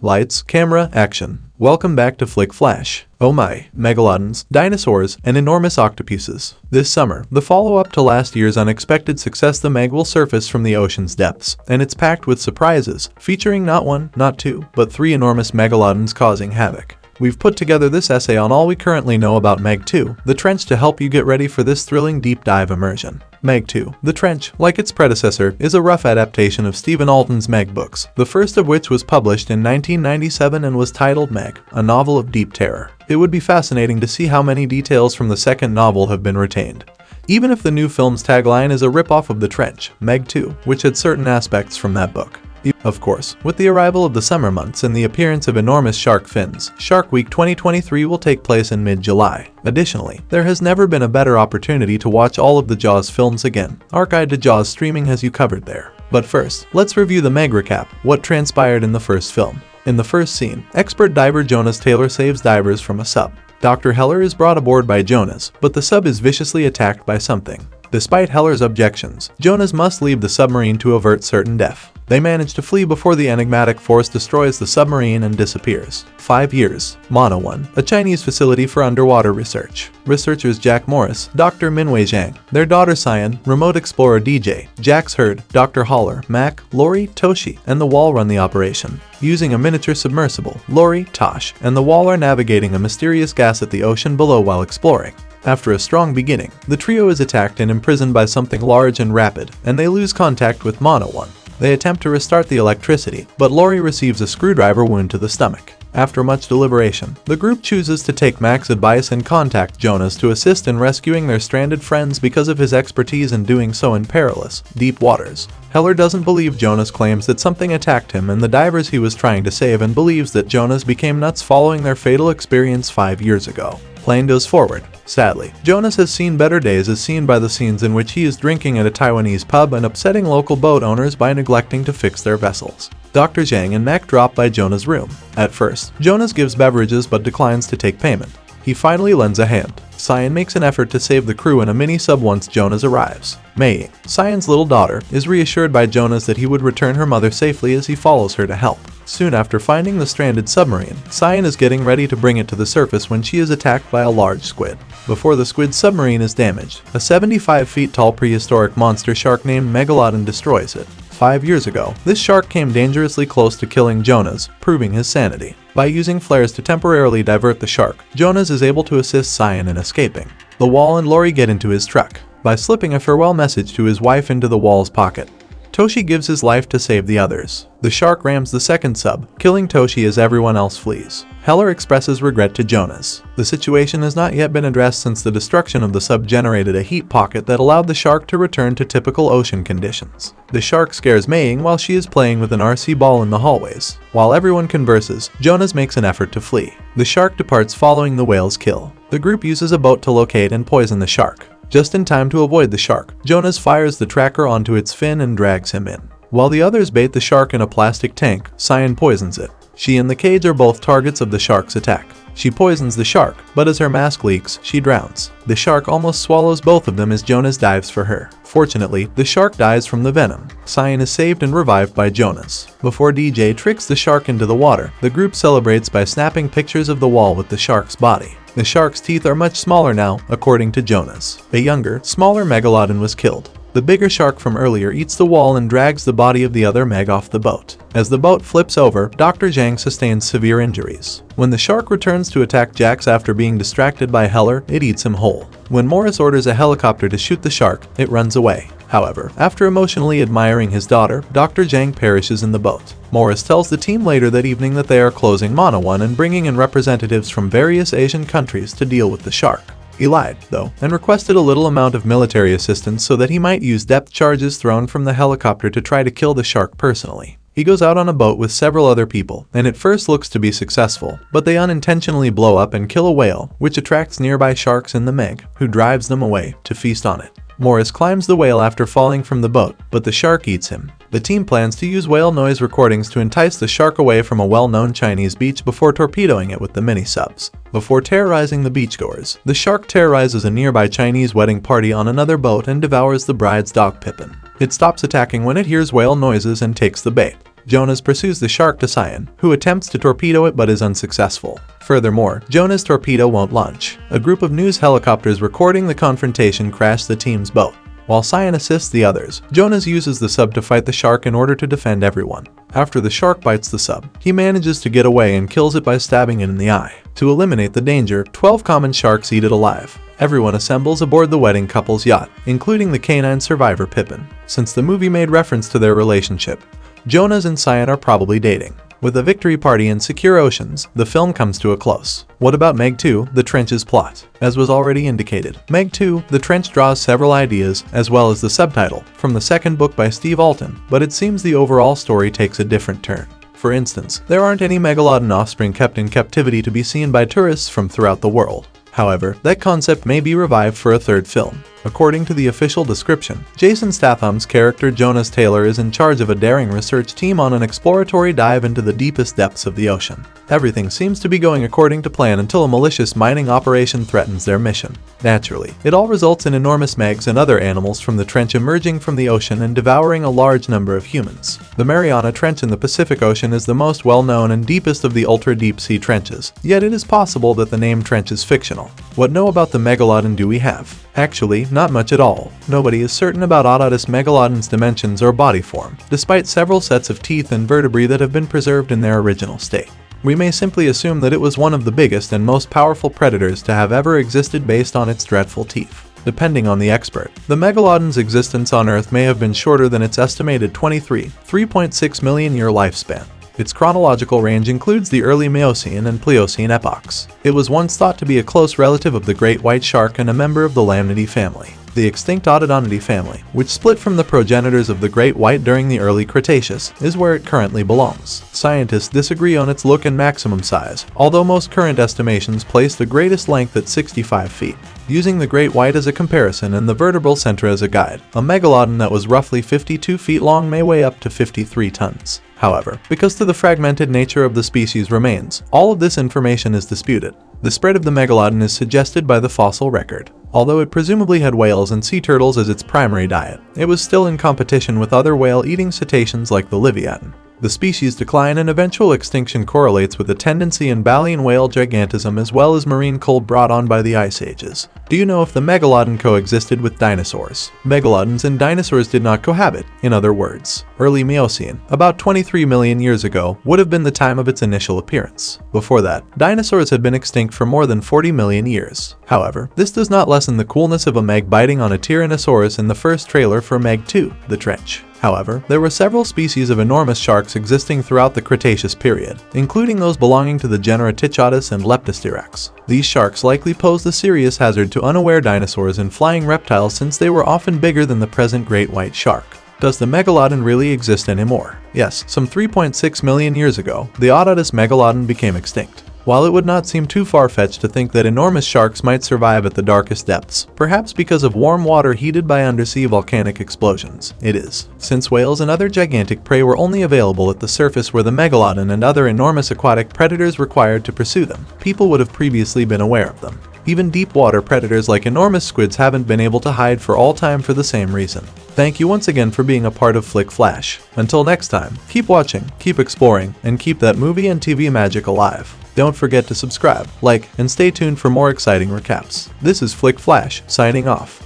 Lights, camera, action. Welcome back to Flick Flash. Oh my, megalodons, dinosaurs, and enormous octopuses. This summer, the follow-up to last year's unexpected success, the Meg will surface from the ocean's depths, and it's packed with surprises, featuring not one, not two, but three enormous megalodons causing havoc. We've put together this essay on all we currently know about Meg 2, The Trench, to help you get ready for this thrilling deep dive immersion. Meg 2, The Trench, like its predecessor, is a rough adaptation of Stephen Alten's Meg books, the first of which was published in 1997 and was titled Meg, a novel of deep terror. It would be fascinating to see how many details from the second novel have been retained. Even if the new film's tagline is a rip-off of The Trench, Meg 2, which had certain aspects from that book. Of course, with the arrival of the summer months and the appearance of enormous shark fins, Shark Week 2023 will take place in mid-July. Additionally, there has never been a better opportunity to watch all of the Jaws films again. Our guide to Jaws streaming has you covered there. But first, let's review the Meg Recap, what transpired in the first film. In the first scene, expert diver Jonas Taylor saves divers from a sub. Dr. Heller is brought aboard by Jonas, but the sub is viciously attacked by something. Despite Heller's objections, Jonas must leave the submarine to avert certain death. They manage to flee before the enigmatic force destroys the submarine and disappears. 5 years. Mono 1, a Chinese facility for underwater research. Researchers Jack Morris, Dr. Minwei Zhang, their daughter Cyan, remote explorer DJ, Jax Hurd, Dr. Haller, Mac, Lori, Toshi, and the Wall run the operation. Using a miniature submersible, Lori, Tosh, and the Wall are navigating a mysterious gas at the ocean below while exploring. After a strong beginning, the trio is attacked and imprisoned by something large and rapid, and they lose contact with Mono 1. They attempt to restart the electricity, but Lori receives a screwdriver wound to the stomach. After much deliberation, the group chooses to take Mac's advice and contact Jonas to assist in rescuing their stranded friends because of his expertise in doing so in perilous, deep waters. Heller doesn't believe Jonas' claims that something attacked him and the divers he was trying to save, and believes that Jonas became nuts following their fatal experience 5 years ago. Plane goes forward. Sadly, Jonas has seen better days, as seen by the scenes in which he is drinking at a Taiwanese pub and upsetting local boat owners by neglecting to fix their vessels. Dr. Zhang and Mac drop by Jonas' room. At first, Jonas gives beverages but declines to take payment. He finally lends a hand. Cyan makes an effort to save the crew in a mini-sub once Jonas arrives. Mei, Cyan's little daughter, is reassured by Jonas that he would return her mother safely as he follows her to help. Soon after finding the stranded submarine, Cyan is getting ready to bring it to the surface when she is attacked by a large squid. Before the squid submarine is damaged, a 75 feet tall prehistoric monster shark named Megalodon destroys it. 5 years ago, this shark came dangerously close to killing Jonas, proving his sanity. By using flares to temporarily divert the shark, Jonas is able to assist Cyan in escaping. The Wall and Lori get into his truck by slipping a farewell message to his wife into the Wall's pocket. Toshi gives his life to save the others. The shark rams the second sub, killing Toshi as everyone else flees. Heller expresses regret to Jonas. The situation has not yet been addressed since the destruction of the sub generated a heat pocket that allowed the shark to return to typical ocean conditions. The shark scares Mei while she is playing with an RC ball in the hallways. While everyone converses, Jonas makes an effort to flee. The shark departs following the whale's kill. The group uses a boat to locate and poison the shark. Just in time to avoid the shark, Jonas fires the tracker onto its fin and drags him in. While the others bait the shark in a plastic tank, Cyan poisons it. She and the cage are both targets of the shark's attack. She poisons the shark, but as her mask leaks, she drowns. The shark almost swallows both of them as Jonas dives for her. Fortunately, the shark dies from the venom. Cyan is saved and revived by Jonas. Before DJ tricks the shark into the water, the group celebrates by snapping pictures of the Wall with the shark's body. The shark's teeth are much smaller now, according to Jonas. A younger, smaller megalodon was killed. The bigger shark from earlier eats the Wall and drags the body of the other Meg off the boat. As the boat flips over, Dr. Zhang sustains severe injuries. When the shark returns to attack Jax after being distracted by Heller, it eats him whole. When Morris orders a helicopter to shoot the shark, it runs away. However, after emotionally admiring his daughter, Dr. Zhang perishes in the boat. Morris tells the team later that evening that they are closing Mono 1 and bringing in representatives from various Asian countries to deal with the shark. He lied, though, and requested a little amount of military assistance so that he might use depth charges thrown from the helicopter to try to kill the shark personally. He goes out on a boat with several other people, and at first looks to be successful, but they unintentionally blow up and kill a whale, which attracts nearby sharks in the Meg, who drives them away to feast on it. Morris climbs the whale after falling from the boat, but the shark eats him. The team plans to use whale noise recordings to entice the shark away from a well-known Chinese beach before torpedoing it with the mini-subs. Before terrorizing the beachgoers, the shark terrorizes a nearby Chinese wedding party on another boat and devours the bride's dog Pippin. It stops attacking when it hears whale noises and takes the bait. Jonas pursues the shark to Cyan, who attempts to torpedo it but is unsuccessful. Furthermore, Jonas' torpedo won't launch. A group of news helicopters recording the confrontation crash the team's boat. While Cyan assists the others, Jonas uses the sub to fight the shark in order to defend everyone. After the shark bites the sub, he manages to get away and kills it by stabbing it in the eye. To eliminate the danger, 12 common sharks eat it alive. Everyone assembles aboard the wedding couple's yacht, including the canine survivor Pippin. Since the movie made reference to their relationship, Jonas and Cyan are probably dating. With a victory party in secure oceans, the film comes to a close. What about Meg 2, The Trench's plot? As was already indicated, Meg 2, The Trench draws several ideas, as well as the subtitle, from the second book by Steve Alton, but it seems the overall story takes a different turn. For instance, there aren't any Megalodon offspring kept in captivity to be seen by tourists from throughout the world. However, that concept may be revived for a third film. According to the official description, Jason Statham's character Jonas Taylor is in charge of a daring research team on an exploratory dive into the deepest depths of the ocean. Everything seems to be going according to plan until a malicious mining operation threatens their mission. Naturally, it all results in enormous megs and other animals from the trench emerging from the ocean and devouring a large number of humans. The Mariana Trench in the Pacific Ocean is the most well-known and deepest of the ultra-deep-sea trenches, yet it is possible that the name trench is fictional. What know about the Megalodon do we have? Actually, not much at all. Nobody is certain about Octopuses Megalodon's dimensions or body form, despite several sets of teeth and vertebrae that have been preserved in their original state. We may simply assume that it was one of the biggest and most powerful predators to have ever existed based on its dreadful teeth. Depending on the expert, the Megalodon's existence on Earth may have been shorter than its estimated 3.6 million year lifespan. Its chronological range includes the early Miocene and Pliocene epochs. It was once thought to be a close relative of the great white shark and a member of the Lamnidae family. The extinct Octodonidae family, which split from the progenitors of the great white during the early Cretaceous, is where it currently belongs. Scientists disagree on its look and maximum size, although most current estimations place the greatest length at 65 feet. Using the great white as a comparison and the vertebral center as a guide, a megalodon that was roughly 52 feet long may weigh up to 53 tons. However, because of the fragmented nature of the species remains, all of this information is disputed. The spread of the megalodon is suggested by the fossil record. Although it presumably had whales and sea turtles as its primary diet, it was still in competition with other whale-eating cetaceans like the Leviathan. The species' decline and eventual extinction correlates with a tendency in baleen whale gigantism as well as marine cold brought on by the ice ages. Do you know if the megalodon coexisted with dinosaurs? Megalodons and dinosaurs did not cohabit. In other words, early Miocene, about 23 million years ago, would have been the time of its initial appearance. Before that, dinosaurs had been extinct for more than 40 million years. However, this does not lessen the coolness of a meg biting on a Tyrannosaurus in the first trailer for Meg 2, The Trench. However, there were several species of enormous sharks existing throughout the Cretaceous period, including those belonging to the genera Tychotis and Leptostyrax. These sharks likely posed a serious hazard to unaware dinosaurs and flying reptiles since they were often bigger than the present great white shark. Does the megalodon really exist anymore? Yes, some 3.6 million years ago, the Octopuses megalodon became extinct. While it would not seem too far-fetched to think that enormous sharks might survive at the darkest depths, perhaps because of warm water heated by undersea volcanic explosions, it is. Since whales and other gigantic prey were only available at the surface where the megalodon and other enormous aquatic predators required to pursue them, people would have previously been aware of them. Even deep water predators like enormous squids haven't been able to hide for all time for the same reason. Thank you once again for being a part of Flick Flash. Until next time, keep watching, keep exploring, and keep that movie and TV magic alive. Don't forget to subscribe, like, and stay tuned for more exciting recaps. This is Flick Flash, signing off.